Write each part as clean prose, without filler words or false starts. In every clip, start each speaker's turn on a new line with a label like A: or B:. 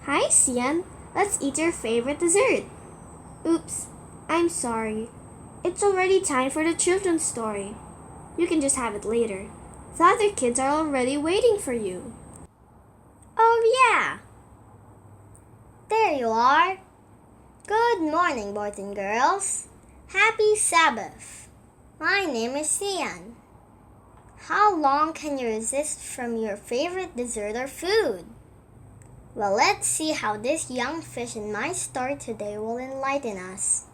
A: Hi, Xian. Let's eat your favorite dessert. Oops, I'm sorry. It's already time for the children's story. You can just have it later. The other kids are already waiting for you.
B: Oh, yeah. There you are. Good morning, boys and girls. Happy Sabbath. My name is Xian. How long can you resist from your favorite dessert or food? Well, let's see how this young fish in my story today will enlighten us.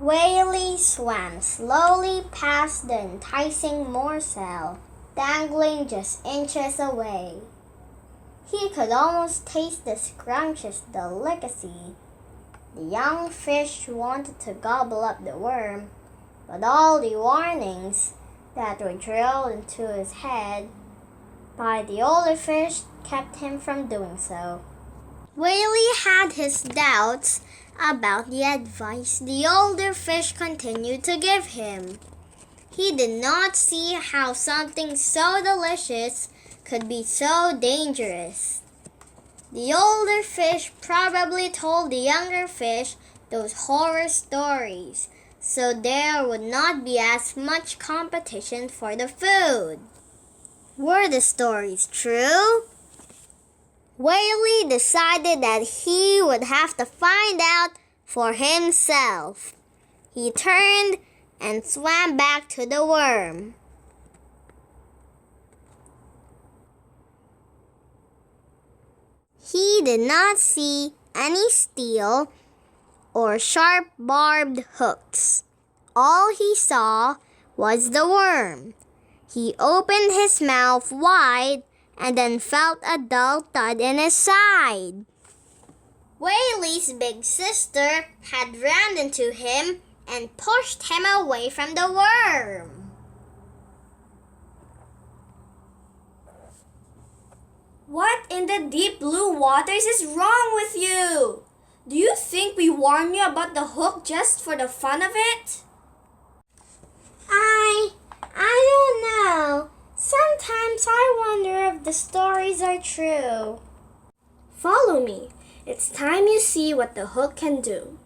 B: Whaley swam slowly past the enticing morsel, dangling just inches away. He could almost taste the scrumptious delicacy. The young fish wanted to gobble up the worm, but all the warnings that were drilled into his head by the older fish kept him from doing so. Whaley had his doubts about the advice the older fish continued to give him. He did not see how something so delicious could be so dangerous. The older fish probably told the younger fish those horror stories, so there would not be as much competition for the food. Were the stories true? Whaley decided that he would have to find out for himself. He turned and swam back to the worm. He did not see any steel or sharp barbed hooks. All he saw was the worm. He opened his mouth wide and then felt a dull thud in his side. Whaley's big sister had ran into him and pushed him away from the worm.
A: What in the deep blue waters is wrong with you? Do you think we warned you about the hook just for the fun of it?
B: I don't know. Sometimes I wonder if the stories are true.
A: Follow me. It's time you see what the hook can do.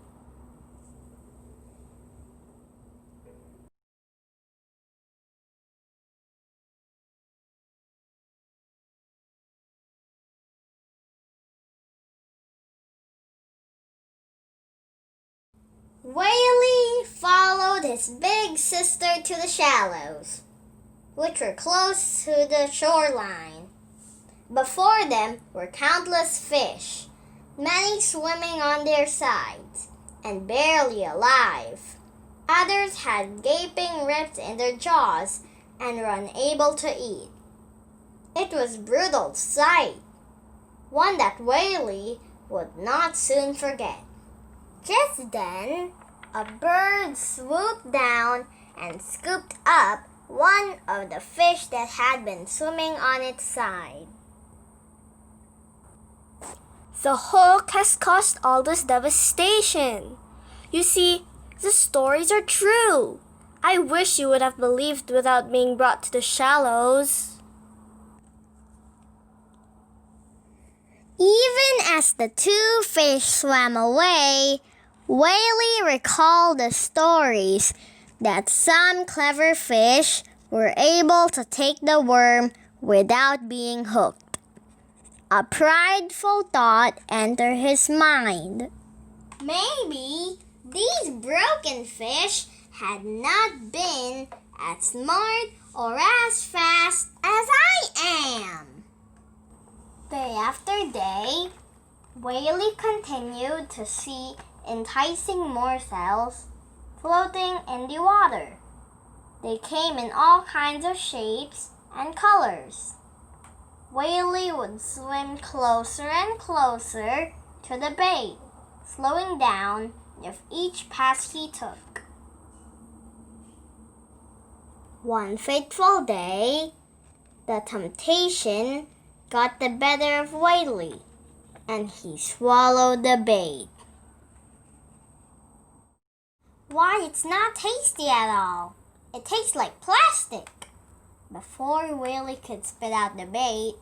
B: Whaley followed his big sister to the shallows, which were close to the shoreline. Before them were countless fish, many swimming on their sides and barely alive. Others had gaping rifts in their jaws and were unable to eat. It was a brutal sight, one that Whaley would not soon forget. Just then, a bird swooped down and scooped up one of the fish that had been swimming on its side.
A: The hook has caused all this devastation. You see, the stories are true. I wish you would have believed without being brought to the shallows.
B: Even as the two fish swam away, Whaley recalled the stories that some clever fish were able to take the worm without being hooked. A prideful thought entered his mind. Maybe these broken fish had not been as smart or as fast as I am. Day after day, Whaley continued to see enticing morsels floating in the water. They came in all kinds of shapes and colors. Whaley would swim closer and closer to the bait, slowing down with each pass he took. One fateful day, the temptation got the better of Whaley, and he swallowed the bait. Why, it's not tasty at all. It tastes like plastic. Before Whaley could spit out the bait,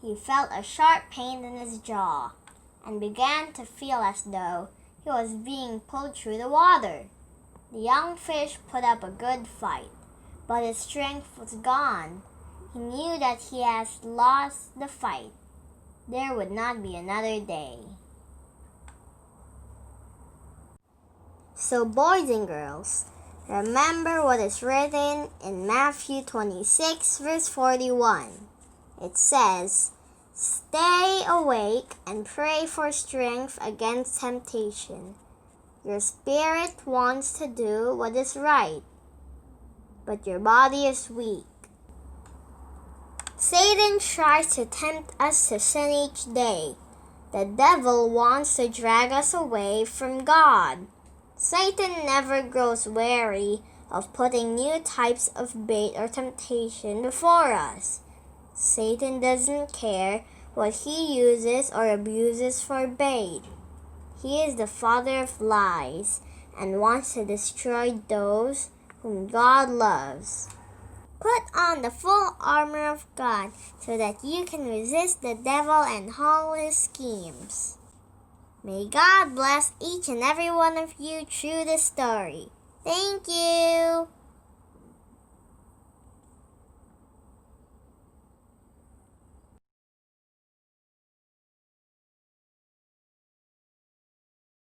B: he felt a sharp pain in his jaw and began to feel as though he was being pulled through the water. The young fish put up a good fight, but his strength was gone. He knew that he had lost the fight. There would not be another day. So, boys and girls, remember what is written in Matthew 26, verse 41. It says, "Stay awake and pray for strength against temptation. Your spirit wants to do what is right, but your body is weak." Satan tries to tempt us to sin each day. The devil wants to drag us away from God. Satan never grows weary of putting new types of bait or temptation before us. Satan doesn't care what he uses or abuses for bait. He is the father of lies and wants to destroy those whom God loves. Put on the full armor of God so that you can resist the devil and all his schemes. May God bless each and every one of you through this story. Thank you.